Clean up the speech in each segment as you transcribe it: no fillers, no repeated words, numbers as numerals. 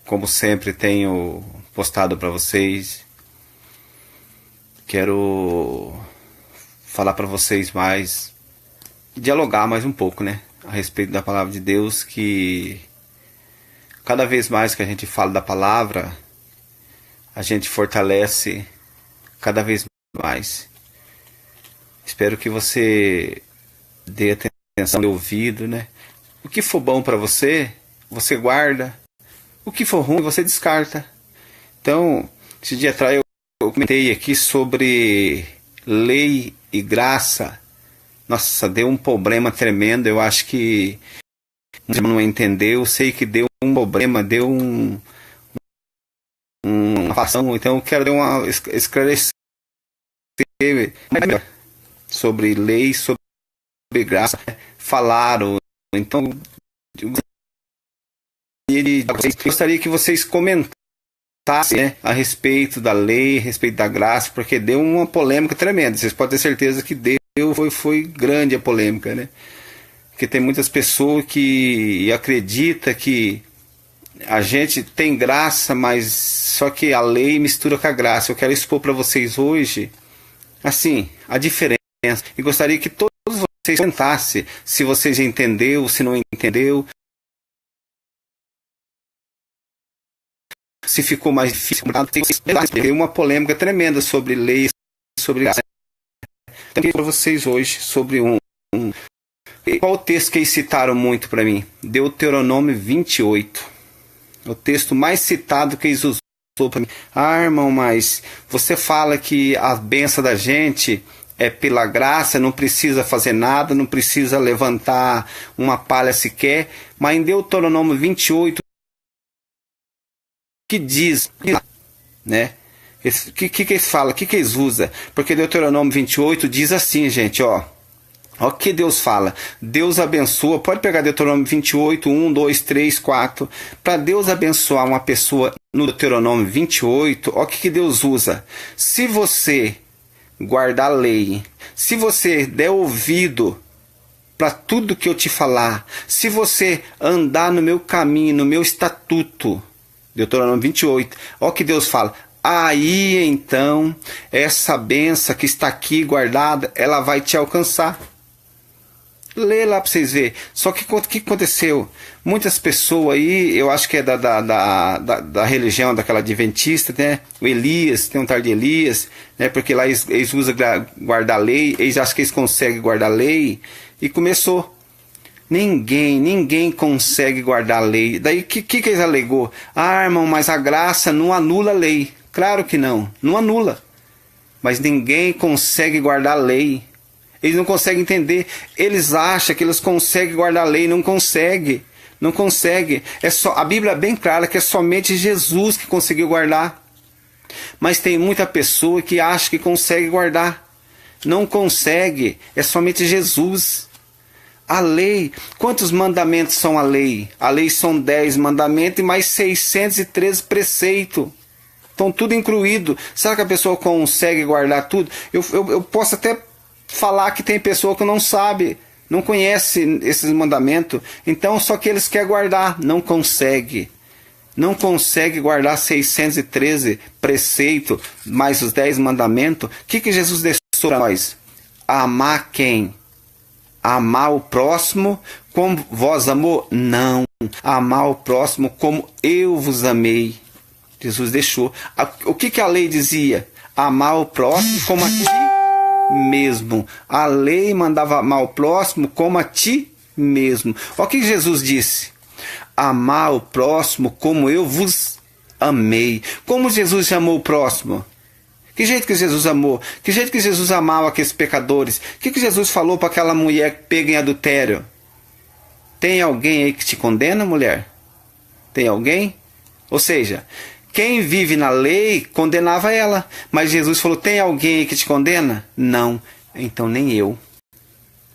como sempre tenho postado para vocês, quero falar para vocês mais, dialogar mais um pouco, né, a respeito da palavra de Deus, que cada vez mais que a gente fala da palavra, a gente fortalece cada vez mais. Espero que você dê atenção, dê ouvido, né? O que for bom para você, você guarda. O que for ruim, você descarta. Então, esse dia atrás eu comentei aqui sobre lei e graça. Nossa, deu um problema tremendo. Eu acho que não entendeu. Sei que deu um problema, deu uma fação. Então eu quero esclarecer sobre lei, sobre graça. Falaram. Então, eu gostaria que vocês comentassem, né, a respeito da lei, a respeito da graça, porque deu uma polêmica tremenda. Vocês podem ter certeza que foi grande a polêmica, né? Porque tem muitas pessoas que acreditam que a gente tem graça, mas só que a lei mistura com a graça. Eu quero expor para vocês hoje, assim, a diferença. E gostaria que todos vocês comentassem se vocês já entenderam, se não entendeu, se ficou mais difícil. Tem uma polêmica tremenda sobre leis, sobre graça. Então, para vocês hoje sobre qual o texto que eles citaram muito para mim? Deuteronômio 28. O texto mais citado que eles usou para mim. Ah, irmão, mas você fala que a bênção da gente é pela graça, não precisa fazer nada, não precisa levantar uma palha sequer. Mas em Deuteronômio 28, que diz, né? O que eles falam? O que eles usam? Porque Deuteronômio 28 diz assim, gente, ó. Ó o que Deus fala. Deus abençoa. Pode pegar Deuteronômio 28, 1, 2, 3, 4. Para Deus abençoar uma pessoa no Deuteronômio 28, ó o que Deus usa. Se você guardar a lei, se você der ouvido para tudo que eu te falar, se você andar no meu caminho, no meu estatuto, Deuteronômio 28, olha o que Deus fala. Aí então, essa benção que está aqui guardada, ela vai te alcançar. Lê lá para vocês verem. Só que o que aconteceu? Muitas pessoas aí, eu acho que é da religião, daquela adventista, né? O Elias, tem um tal de Elias, né? Porque lá eles usam guardar a lei, eles acham que eles conseguem guardar a lei. E começou. Ninguém consegue guardar a lei. Daí o que eles alegou? Ah, irmão, mas a graça não anula a lei. Claro que não anula. Mas ninguém consegue guardar a lei. Eles não conseguem entender. Eles acham que eles conseguem guardar a lei. Não consegue. A Bíblia é bem clara que é somente Jesus que conseguiu guardar. Mas tem muita pessoa que acha que consegue guardar. Não consegue. É somente Jesus. A lei, quantos mandamentos são a lei? A lei são 10 mandamentos e mais 613 preceitos. Estão tudo incluído. Será que a pessoa consegue guardar tudo? Eu posso até falar que tem pessoa que não sabe, não conhece esses mandamentos. Então, só que eles querem guardar. Não consegue. Não consegue guardar 613 preceitos, mais os 10 mandamentos. O que Jesus deixou para nós? Amar quem? Amar o próximo como vós amou? Não. Amar o próximo como eu vos amei. Jesus deixou. O que a lei dizia? Amar o próximo como a ti mesmo. A lei mandava amar o próximo como a ti mesmo. Olha o que Jesus disse. Amar o próximo como eu vos amei. Como Jesus amou o próximo? Que jeito que Jesus amou? Que jeito que Jesus amava aqueles pecadores? O que Jesus falou para aquela mulher pega em adultério? Tem alguém aí que te condena, mulher? Tem alguém? Ou seja, quem vive na lei condenava ela. Mas Jesus falou, tem alguém aí que te condena? Não. Então nem eu.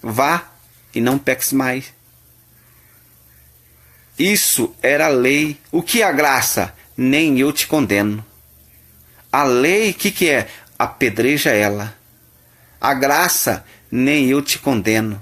Vá e não peques mais. Isso era a lei. O que é a graça? Nem eu te condeno. A lei, o que é? Apedreja ela. A graça, nem eu te condeno.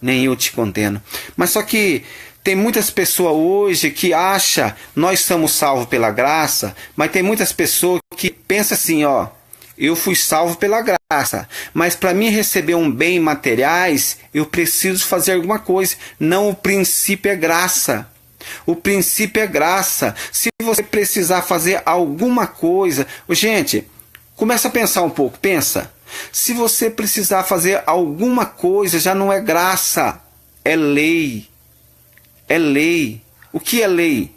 Nem eu te condeno. Mas só que Tem muitas pessoas hoje que acham nós somos salvos pela graça, mas tem muitas pessoas que pensam assim, ó, eu fui salvo pela graça, mas para mim receber um bem materiais, eu preciso fazer alguma coisa. Não, o princípio é graça. O princípio é graça. Se você precisar fazer alguma coisa, gente, começa a pensar um pouco, pensa. Se você precisar fazer alguma coisa, já não é graça, é lei. É lei. O que é lei?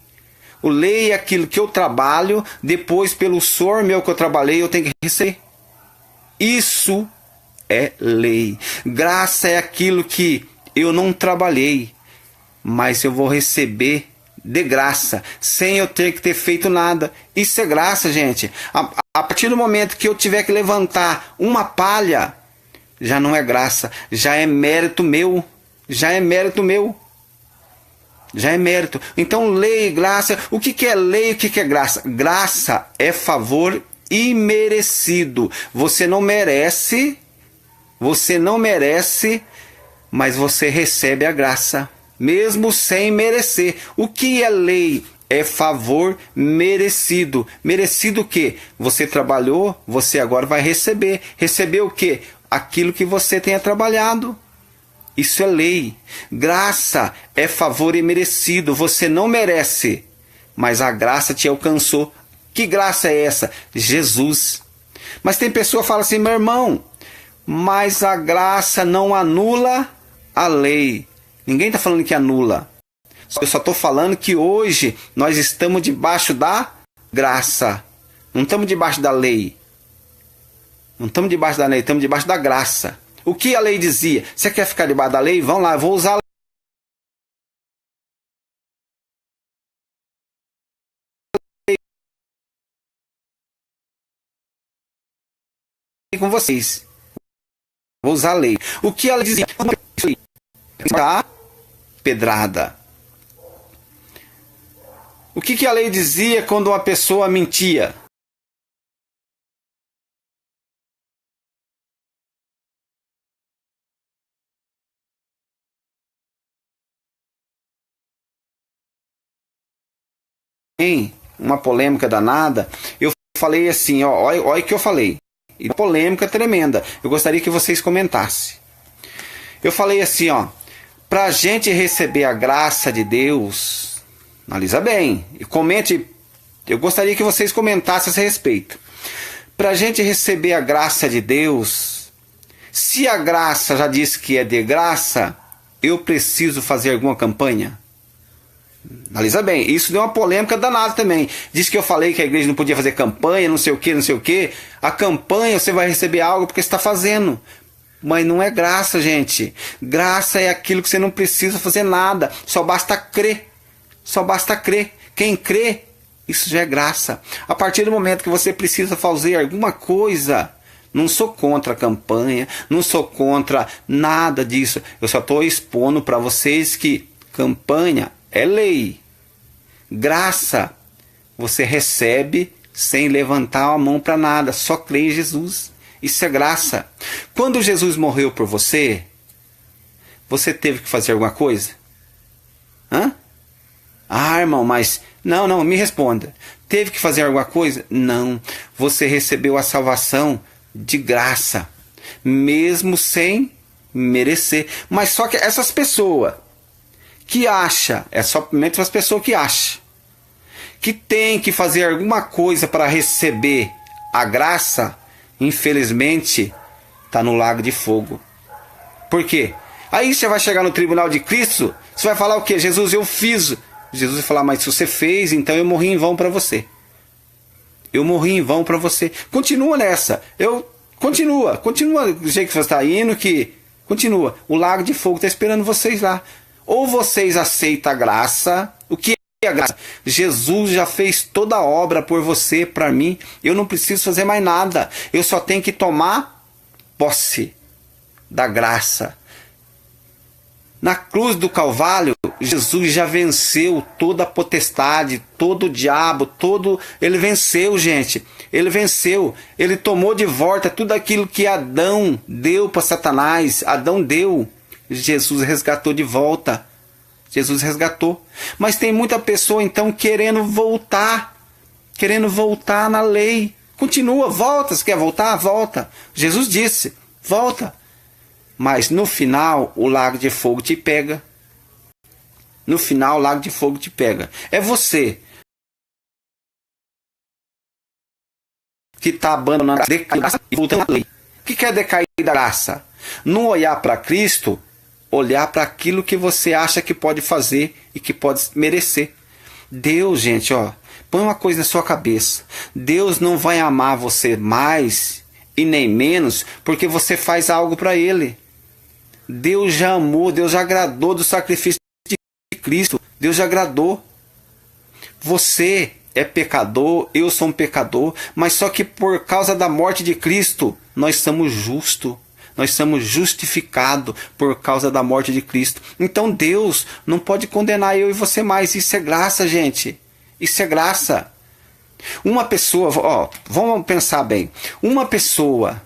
O lei é aquilo que eu trabalho, depois pelo suor meu que eu trabalhei, eu tenho que receber. Isso é lei. Graça é aquilo que eu não trabalhei, mas eu vou receber de graça, sem eu ter que ter feito nada. Isso é graça, gente. A partir do momento que eu tiver que levantar uma palha, já não é graça, já é mérito meu. Já é mérito meu. Já é mérito. Então, lei e graça. O que é lei e o que é graça? Graça é favor imerecido. Você não merece, mas você recebe a graça, mesmo sem merecer. O que é lei? É favor merecido. Merecido o quê? Você trabalhou, você agora vai receber. Receber o quê? Aquilo que você tenha trabalhado. Isso é lei. Graça é favor imerecido. Você não merece, mas a graça te alcançou. Que graça é essa? Jesus. Mas tem pessoa que fala assim, meu irmão, mas a graça não anula a lei. Ninguém está falando que anula. Eu só estou falando que hoje nós estamos debaixo da graça. Não estamos debaixo da lei. Não estamos debaixo da lei, estamos debaixo da graça. O que a lei dizia? Você quer ficar debaixo da lei? Vamos lá, eu vou usar a lei com vocês. Vou usar a lei. O que a lei dizia? A pedrada. O que a lei dizia quando uma pessoa mentia? Em uma polêmica danada, eu falei assim, ó, olha o que eu falei. E polêmica tremenda. Eu gostaria que vocês comentassem. Eu falei assim, ó, pra gente receber a graça de Deus, analisa bem, e comente, eu gostaria que vocês comentassem a esse respeito. Pra gente receber a graça de Deus, se a graça já disse que é de graça, eu preciso fazer alguma campanha? Analisa bem, isso deu uma polêmica danada também. Diz que eu falei que a igreja não podia fazer campanha, não sei o que, não sei o que. A campanha você vai receber algo porque você está fazendo. Mas não é graça, gente. Graça é aquilo que você não precisa fazer nada. Só basta crer. Só basta crer. Quem crê, isso já é graça. A partir do momento que você precisa fazer alguma coisa, não sou contra a campanha, não sou contra nada disso. Eu só estou expondo para vocês que campanha é lei. Graça você recebe sem levantar a mão para nada. Só crê em Jesus. Isso é graça. Quando Jesus morreu por você, você teve que fazer alguma coisa? Hã? Ah, irmão, mas... Não, me responda. Teve que fazer alguma coisa? Não. Você recebeu a salvação de graça, mesmo sem merecer. Mas só que essas pessoas que acham, é somente as pessoas que acham, que tem que fazer alguma coisa para receber a graça, infelizmente, está no lago de fogo. Por quê? Aí você vai chegar no tribunal de Cristo, você vai falar o quê? Jesus, eu fiz. Jesus vai falar, mas se você fez, então eu morri em vão para você. Eu morri em vão para você. Continua nessa. Continua do jeito que você está indo, que continua. O lago de fogo está esperando vocês lá. Ou vocês aceitam a graça. O que é a graça? Jesus já fez toda a obra por você, para mim. Eu não preciso fazer mais nada. Eu só tenho que tomar posse da graça. Na cruz do Calvário, Jesus já venceu toda a potestade, todo o diabo, ele venceu, gente. Ele venceu. Ele tomou de volta tudo aquilo que Adão deu para Satanás. Adão deu. Jesus resgatou de volta. Jesus resgatou. Mas tem muita pessoa então querendo voltar na lei. Continua, volta, se quer voltar, volta. Jesus disse, volta. Mas no final o lago de fogo te pega. No final o lago de fogo te pega. É você que está abandonando a graça e voltando à lei. O que é decair da graça? Não olhar para Cristo, olhar para aquilo que você acha que pode fazer e que pode merecer. Deus, gente, ó, põe uma coisa na sua cabeça. Deus não vai amar você mais e nem menos porque você faz algo para Ele. Deus já amou, Deus já agradou do sacrifício de Cristo. Deus já agradou. Você é pecador, eu sou um pecador, mas só que por causa da morte de Cristo, nós somos justos. Nós somos justificados por causa da morte de Cristo. Então Deus não pode condenar eu e você mais. Isso é graça, gente. Isso é graça. Uma pessoa, ó, vamos pensar bem. Uma pessoa,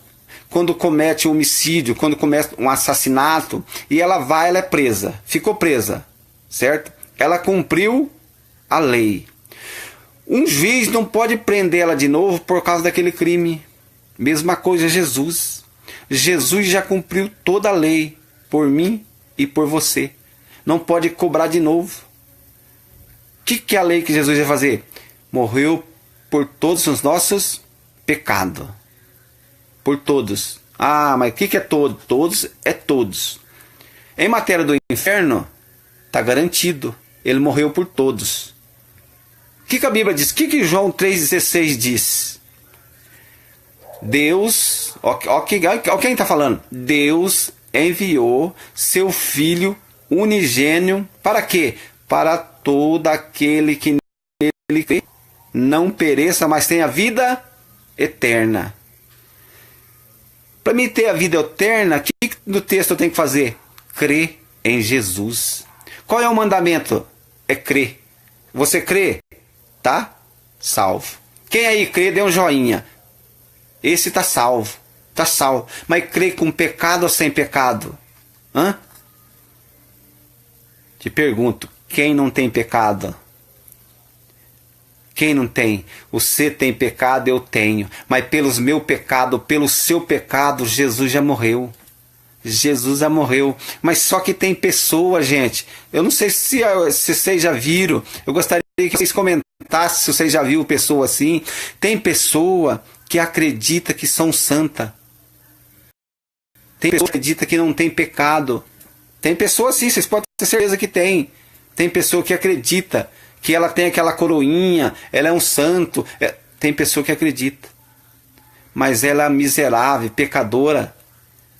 quando comete um homicídio, quando comete um assassinato, e ela é presa. Ficou presa, certo? Ela cumpriu a lei. Um juiz não pode prender ela de novo por causa daquele crime. Mesma coisa Jesus. Jesus já cumpriu toda a lei por mim e por você. Não pode cobrar de novo. O que é a lei que Jesus vai fazer? Morreu por todos os nossos pecados. Por todos. Ah, mas o que é todo? Todos é todos. Em matéria do inferno, está garantido. Ele morreu por todos. O que a Bíblia diz? O que João 3,16 diz? Deus, ó quem está falando? Deus enviou seu Filho unigênio para quê? Para todo aquele que nele crê, não pereça, mas tenha vida eterna. Para mim ter a vida eterna, o que no texto eu tenho que fazer? Crer em Jesus. Qual é o mandamento? É crer. Você crê? Tá salvo. Quem aí crê, dê um joinha. Esse está salvo. Está salvo. Mas crê com pecado ou sem pecado? Hã? Te pergunto, quem não tem pecado? Quem não tem? Você tem pecado, eu tenho. Mas pelos meu pecado, pelo seu pecado, Jesus já morreu. Jesus já morreu. Mas só que tem pessoas, gente. Eu não sei se vocês já viram. Eu gostaria que vocês comentassem se vocês já viram pessoa assim. Tem pessoa que acredita que são santa. Tem pessoa que acredita que não tem pecado. Tem pessoa assim, vocês podem ter certeza que tem. Tem pessoa que acredita que ela tem aquela coroinha, ela é um santo. Tem pessoa que acredita. Mas ela é miserável, pecadora,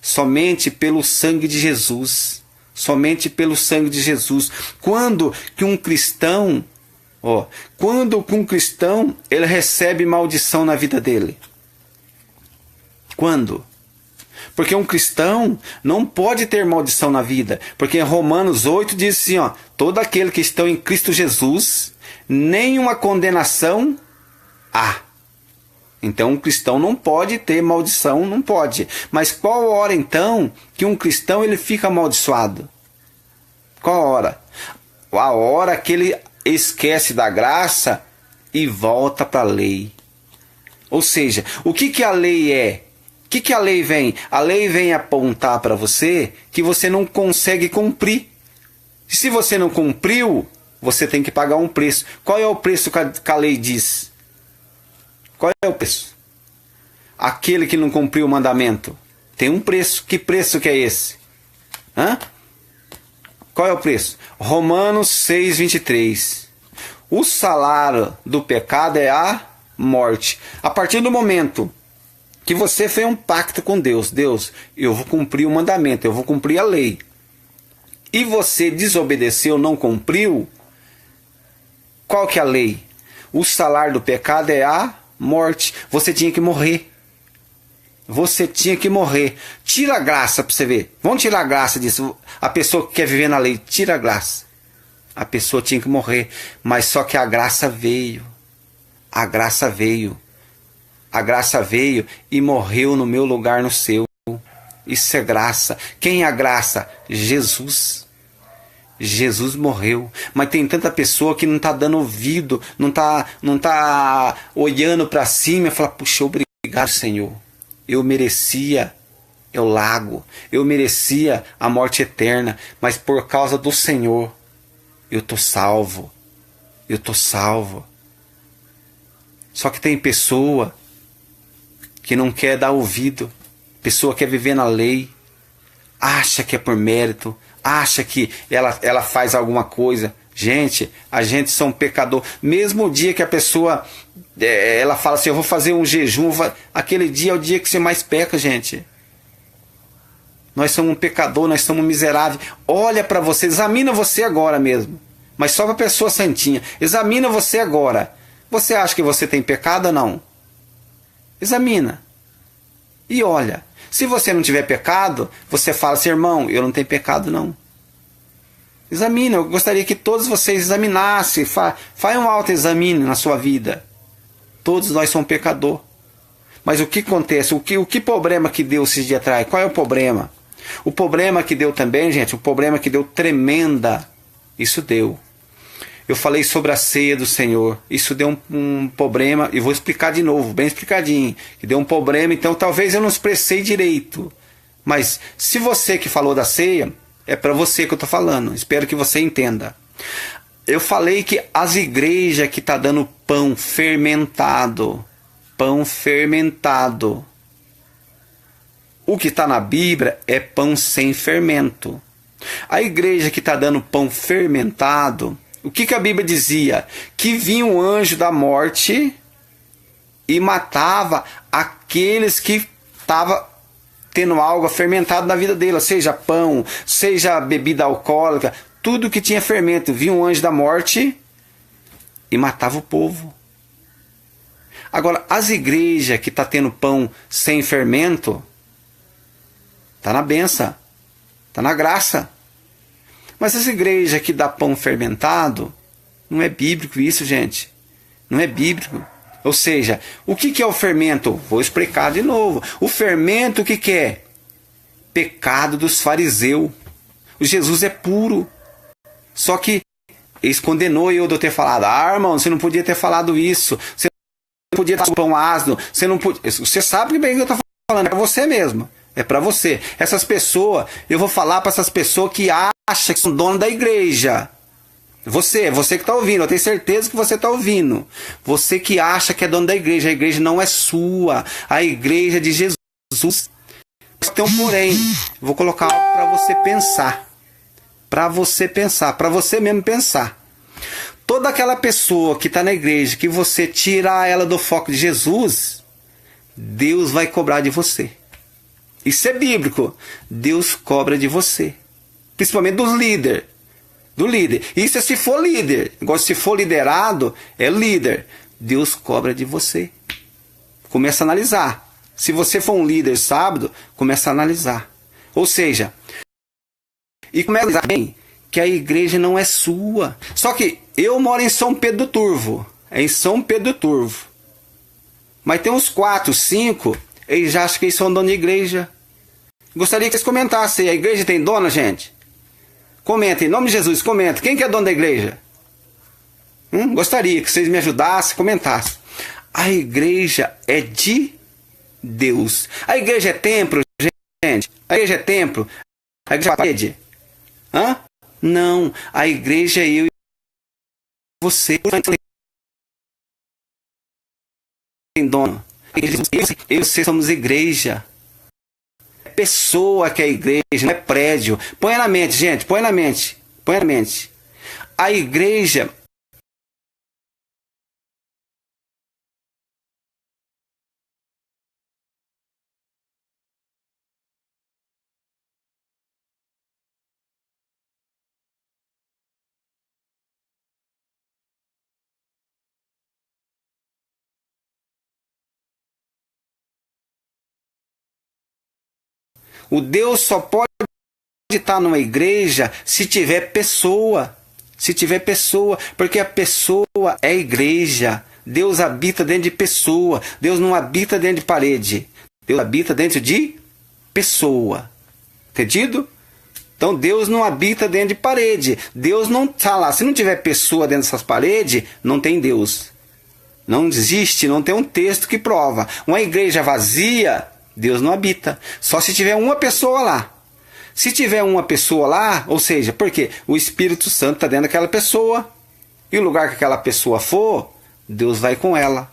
somente pelo sangue de Jesus. Somente pelo sangue de Jesus. Quando que um cristão, ele recebe maldição na vida dele? Quando? Porque um cristão não pode ter maldição na vida. Porque em Romanos 8 diz assim, todo aquele que está em Cristo Jesus, nenhuma condenação há. Então um cristão não pode ter maldição, não pode. Mas qual hora então que um cristão ele fica amaldiçoado? Qual hora? A hora que ele esquece da graça e volta para a lei. Ou seja, o que a lei é? O que a lei vem? A lei vem apontar para você que você não consegue cumprir. Se você não cumpriu, você tem que pagar um preço. Qual é o preço que a lei diz? Qual é o preço? Aquele que não cumpriu o mandamento tem um preço. Que preço que é esse? Hã? Qual é o preço? Romanos 6:23. O salário do pecado é a morte. A partir do momento que você fez um pacto com Deus, eu vou cumprir o mandamento, eu vou cumprir a lei, e você desobedeceu, não cumpriu, qual que é a lei? O salário do pecado é a morte. Você tinha que morrer. Você tinha que morrer. Tira a graça para você ver. Vamos tirar a graça disso. A pessoa que quer viver na lei, tira a graça. A pessoa tinha que morrer. Mas só que a graça veio. A graça veio. A graça veio e morreu no meu lugar, no seu. Isso é graça. Quem é a graça? Jesus. Jesus morreu. Mas tem tanta pessoa que não está dando ouvido, não tá olhando para cima e fala: puxa, obrigado, Senhor. Eu merecia o lago, eu merecia a morte eterna, mas por causa do Senhor eu tô salvo. Eu tô salvo. Só que tem pessoa que não quer dar ouvido, pessoa que quer viver na lei, acha que é por mérito, acha que ela faz alguma coisa. Gente, a gente são pecador. Mesmo o dia que a pessoa ela fala assim: eu vou fazer um jejum, aquele dia é o dia que você mais peca, gente. Nós somos um pecador, nós somos miseráveis. Olha para você, examina você agora mesmo. Mas só para pessoa santinha. Examina você agora. Você acha que você tem pecado ou não? Examina. E olha, se você não tiver pecado, você fala assim: irmão, eu não tenho pecado não. Examina. Eu gostaria que todos vocês examinassem. Faz um autoexame na sua vida. Todos nós somos pecador. Mas o que acontece? O que problema que deu esses dias atrás? Qual é o problema? O problema que deu também, gente, o problema que deu tremenda. Isso deu. Eu falei sobre a ceia do Senhor. Isso deu um problema, e vou explicar de novo, bem explicadinho. Que deu um problema, então talvez eu não expressei direito. Mas se você que falou da ceia, é para você que eu estou falando. Espero que você entenda. Eu falei que as igrejas que estão dando pão fermentado. Pão fermentado. O que está na Bíblia é pão sem fermento. A igreja que está dando pão fermentado, o que a Bíblia dizia? Que vinha um anjo da morte e matava aqueles que estavam tendo algo fermentado na vida dele, seja pão, seja bebida alcoólica, tudo que tinha fermento. Vinha um anjo da morte e matava o povo. Agora, as igrejas que estão tendo pão sem fermento, está na benção, está na graça. Mas essa igreja que dá pão fermentado, não é bíblico isso, gente. Não é bíblico. Ou seja, o que é o fermento? Vou explicar de novo. O fermento, o que é? Pecado dos fariseus. O Jesus é puro. Só que eles condenou eu de eu ter falado: ah, irmão, você não podia ter falado isso. Você não podia ter pão ácido. Você não podia... Você sabe bem o que eu estou falando. É para você mesmo. É para você. Essas pessoas, eu vou falar para essas pessoas que acham que são donos da igreja. Você que está ouvindo, eu tenho certeza que você está ouvindo. Você que acha que é dono da igreja, a igreja não é sua. A igreja é de Jesus. Tem um porém. Vou colocar algo para você pensar. Para você pensar, para você mesmo pensar. Toda aquela pessoa que está na igreja, que você tirar ela do foco de Jesus, Deus vai cobrar de você. Isso é bíblico. Deus cobra de você. Principalmente dos líderes. Do líder. Isso é se for líder. Agora, se for liderado, é líder. Deus cobra de você. Começa a analisar. Se você for um líder sábio, começa a analisar. Ou seja, e começa a analisar bem que a igreja não é sua. Só que eu moro em São Pedro do Turvo. É em São Pedro do Turvo. Mas tem uns 4, 5... eles já acham que eles são dono de igreja. Gostaria que vocês comentassem. A igreja tem dono, gente? Comenta, em nome de Jesus, comenta. Quem que é dono da igreja? Gostaria que vocês me ajudassem, comentassem. A igreja é de Deus. A igreja é templo, gente? A igreja é templo? A igreja é parede? Não, a igreja é eu e você. Tem dono. Eu e você somos igreja. É pessoa que é igreja, não é prédio. Põe na mente, gente, põe na mente. Põe na mente. A igreja O Deus só pode estar numa igreja se tiver pessoa. Se tiver pessoa. Porque a pessoa é a igreja. Deus habita dentro de pessoa. Deus não habita dentro de parede. Deus habita dentro de pessoa. Entendido? Então Deus não habita dentro de parede. Deus não está lá. Se não tiver pessoa dentro dessas paredes, não tem Deus. Não existe, não tem um texto que prova. Uma igreja vazia, Deus não habita. Só se tiver uma pessoa lá. Se tiver uma pessoa lá, ou seja, porque o Espírito Santo está dentro daquela pessoa. E o lugar que aquela pessoa for, Deus vai com ela.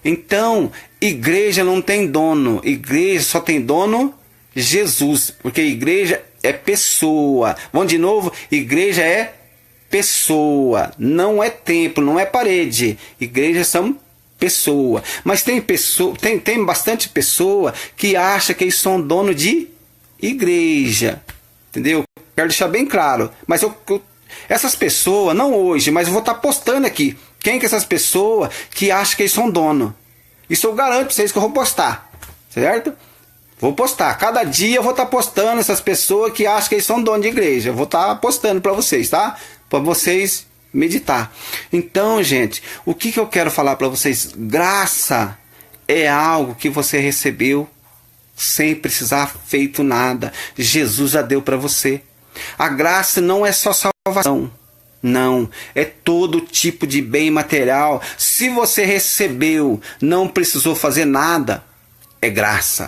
Então, igreja não tem dono. Igreja só tem dono Jesus. Porque igreja é pessoa. Vamos de novo? Igreja é pessoa. Não é templo, não é parede. Igrejas são pessoa. Mas tem bastante pessoa que acha que eles são dono de igreja. Entendeu? Quero deixar bem claro. Mas essas pessoas, não hoje, mas eu vou estar postando aqui. Quem que é essas pessoas que acham que eles são dono? Isso eu garanto para vocês que eu vou postar. Certo? Vou postar. Cada dia eu vou estar postando essas pessoas que acham que eles são donos de igreja. Eu vou estar postando para vocês, tá? Para vocês meditar. Então, gente, o que eu quero falar para vocês? Graça é algo que você recebeu sem precisar feito nada. Jesus já deu para você. A graça não é só salvação. Não, é todo tipo de bem material. Se você recebeu, não precisou fazer nada, é graça.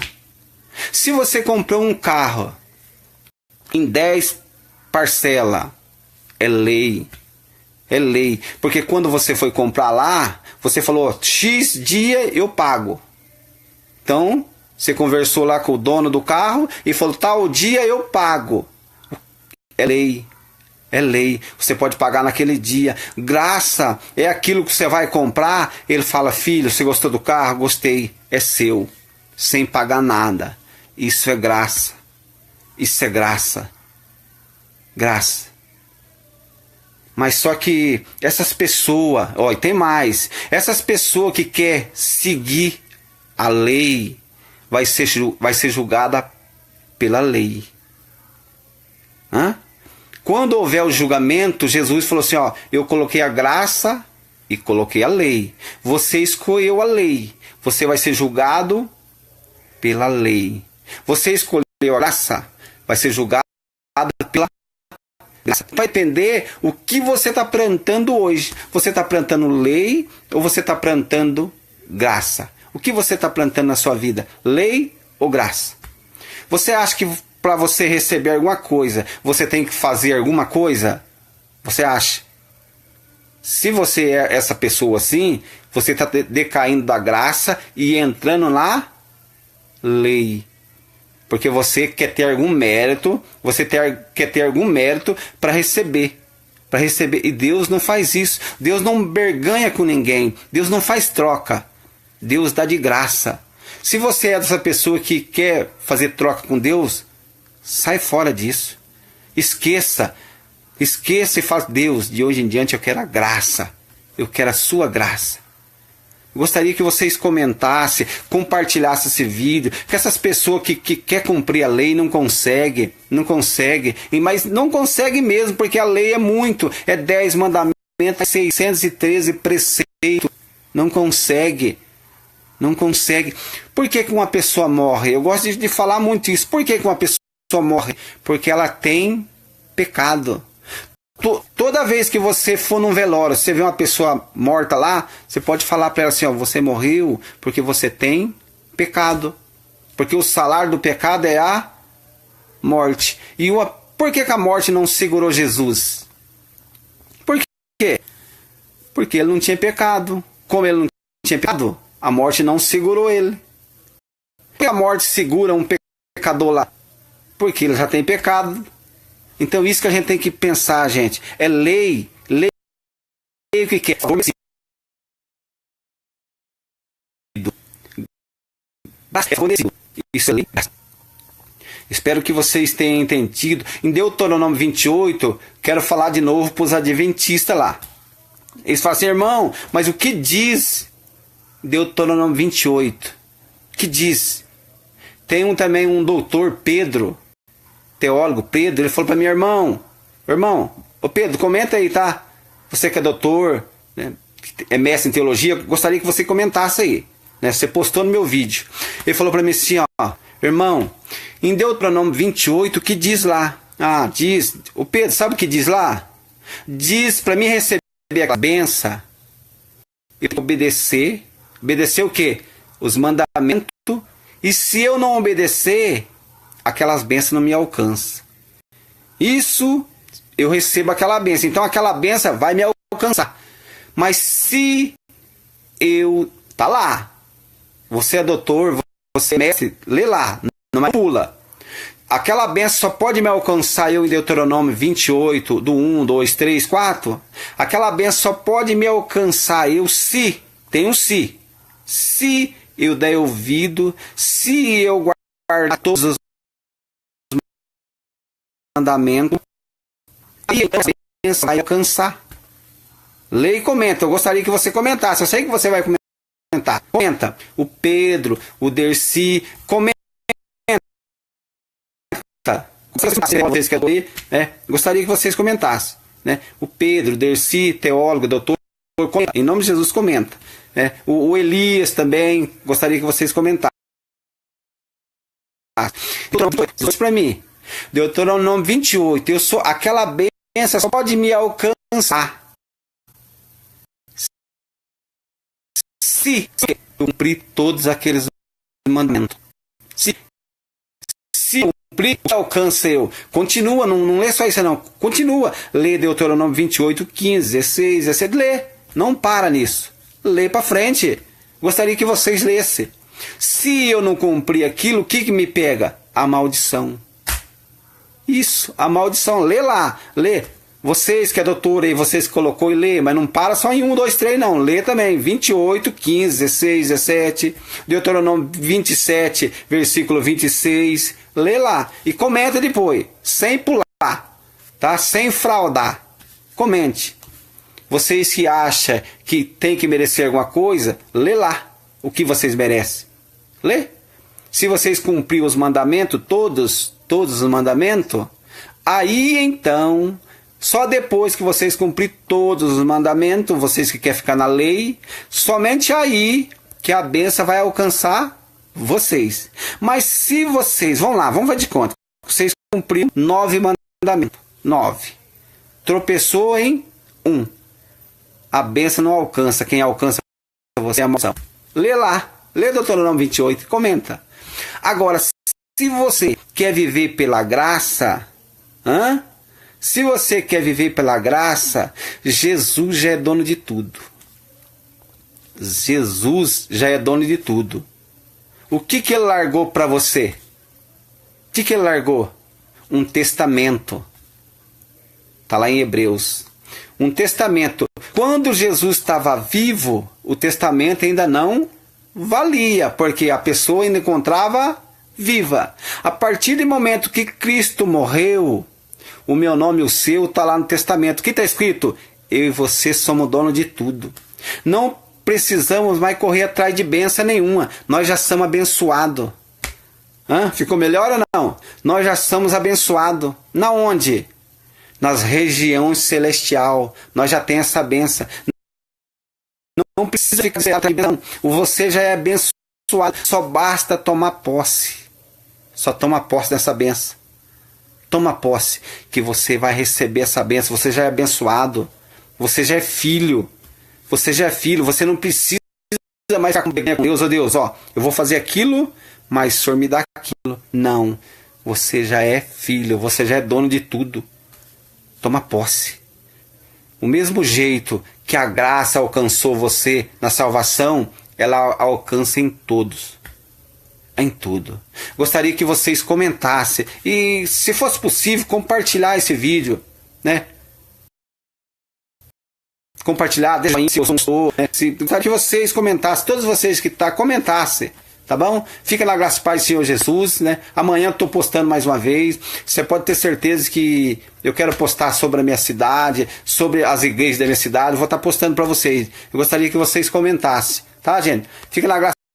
Se você comprou um carro em 10 parcelas, é lei. É lei. Porque quando você foi comprar lá, você falou, X dia eu pago. Então, você conversou lá com o dono do carro e falou, tal dia eu pago. É lei. É lei. Você pode pagar naquele dia. Graça é aquilo que você vai comprar. Ele fala, filho, você gostou do carro? Gostei. É seu. Sem pagar nada. Isso é graça. Isso é graça. Graça. Mas só que essas pessoas, ó, e tem mais. Essas pessoas que quer seguir a lei vai ser julgada pela lei. Hã? Quando houver o julgamento, Jesus falou assim, ó, eu coloquei a graça e coloquei a lei. Você escolheu a lei. Você vai ser julgado pela lei. Você escolheu a graça, vai ser julgado pela graça. Vai entender o que você está plantando hoje. Você está plantando lei ou você está plantando graça? O que você está plantando na sua vida? Lei ou graça? Você acha que para você receber alguma coisa, você tem que fazer alguma coisa? Você acha? Se você é essa pessoa assim, você está decaindo da graça e entrando na lei. Porque você quer ter algum mérito, quer ter algum mérito para receber. Para receber. E Deus não faz isso. Deus não berganha com ninguém. Deus não faz troca. Deus dá de graça. Se você é dessa pessoa que quer fazer troca com Deus, sai fora disso. Esqueça. Esqueça e fala, Deus, de hoje em diante eu quero a graça. Eu quero a sua graça. Gostaria que vocês comentassem, compartilhassem esse vídeo, que essas pessoas que quer cumprir a lei não consegue, mas não consegue mesmo, porque a lei é muito, é 10 mandamentos, 613 preceitos, não consegue. Por que uma pessoa morre? Eu gosto de falar muito isso. Por que uma pessoa morre? Porque ela tem pecado. Toda vez que você for num velório, você vê uma pessoa morta lá, você pode falar para ela assim, ó, você morreu porque você tem pecado. Porque o salário do pecado é a morte. E por que a morte não segurou Jesus? Por quê? Porque ele não tinha pecado. Como ele não tinha pecado, a morte não segurou ele. Por que a morte segura um pecador lá? Porque ele já tem pecado. Então isso que a gente tem que pensar, gente. É lei. Lei o que é? Isso é lei. Espero que vocês tenham entendido. Em Deuteronômio 28, quero falar de novo para os adventistas lá. Eles falam assim, irmão, mas o que diz Deuteronômio 28? O que diz? Tem também um doutor, Pedro, teólogo Pedro, ele falou para mim, irmão, ô Pedro, comenta aí, tá? Você que é doutor, né, é mestre em teologia, gostaria que você comentasse aí, né? Você postou no meu vídeo. Ele falou para mim assim, ó, irmão, em Deuteronômio 28, o que diz lá? Ah, diz, o Pedro, sabe o que diz lá? Diz para mim receber a benção, eu obedecer. Obedecer o quê? Os mandamentos. E se eu não obedecer, aquelas bênçãos não me alcançam. Isso, eu recebo aquela bênção. Então aquela bênção vai me alcançar. Mas se eu... Tá lá. Você é doutor, você é mestre, lê lá. Não manipula. Aquela bênção só pode me alcançar eu em Deuteronômio 28, do 1, 2, 3, 4. Aquela bênção só pode me alcançar eu se... Tem um se. Se eu der ouvido, se eu guardar todos os mandamentos, aí a bênção vai alcançar. Lê e comenta. Eu gostaria que você comentasse. Eu sei que você vai comentar. Comenta. O Pedro, o Dercy, comenta. Vocês que gostaria que vocês comentassem. Né? O Pedro, o Dercy, teólogo, doutor, em nome de Jesus, comenta. O Elias também, gostaria que vocês comentassem. Para mim, Deuteronômio 28, eu sou aquela bênção só pode me alcançar se eu cumprir todos aqueles mandamentos. Se cumprir, alcança eu. Continua, não lê só isso não. Continua, lê Deuteronômio 28, 15, 16, 17, lê. Não para nisso. Lê para frente. Gostaria que vocês lessem. Se eu não cumprir aquilo, o que me pega? A maldição. Isso, a maldição. Lê lá, lê. Vocês que é doutor aí, vocês que colocou e lê, mas não para só em 1, 2, 3 não. Lê também 28, 15, 16, 17, Deuteronômio 27, versículo 26. Lê lá e comenta depois, sem pular, tá? Sem fraudar. Comente. Vocês que acham que tem que merecer alguma coisa, lê lá o que vocês merecem. Lê. Se vocês cumprirem os mandamentos, todos os mandamentos, aí então, só depois que vocês cumprirem todos os mandamentos, vocês que querem ficar na lei, somente aí que a bênção vai alcançar vocês. Mas se vocês, vamos lá, vamos fazer de conta, vocês cumpriram 9 mandamentos, 9. Tropeçou em 1. A bênção não alcança. Quem alcança você é a maldição. Lê lá. Lê Deuteronômio 28 comenta. Agora, se você quer viver pela graça, se você quer viver pela graça, Jesus já é dono de tudo. Jesus já é dono de tudo. O que ele largou para você? O que ele largou? Um testamento. Está lá em Hebreus. Um testamento. Quando Jesus estava vivo, o testamento ainda não valia, porque a pessoa ainda encontrava viva. A partir do momento que Cristo morreu, o meu nome e o seu está lá no testamento. O que está escrito? Eu e você somos dono de tudo. Não precisamos mais correr atrás de bênção nenhuma. Nós já somos abençoados. Ficou melhor ou não? Nós já somos abençoados. Na onde? Nas regiões celestial. Nós já temos essa bênção. Não precisa ficar atrás de bênção. Você já é abençoado. Só basta tomar posse. Só toma posse dessa bênção. Toma posse que você vai receber essa bênção. Você já é abençoado. Você já é filho. Você já é filho. Você não precisa mais ficar com Deus. Oh Deus, eu vou fazer aquilo, mas o Senhor me dá aquilo. Não. Você já é filho. Você já é dono de tudo. Toma posse. O mesmo jeito que a graça alcançou você na salvação, ela alcança em todos. Em tudo. Gostaria que vocês comentassem e, se fosse possível, compartilhar esse vídeo, né? Compartilhar, deixa aí se eu sou, né? Gostaria que vocês comentassem, todos vocês que estão, comentassem. Tá bom? Fica na graça e paz do Senhor Jesus, né? Amanhã eu estou postando mais uma vez. Você pode ter certeza que eu quero postar sobre a minha cidade, sobre as igrejas da minha cidade. Eu vou estar postando para vocês. Eu gostaria que vocês comentassem, tá, gente? Fica na graça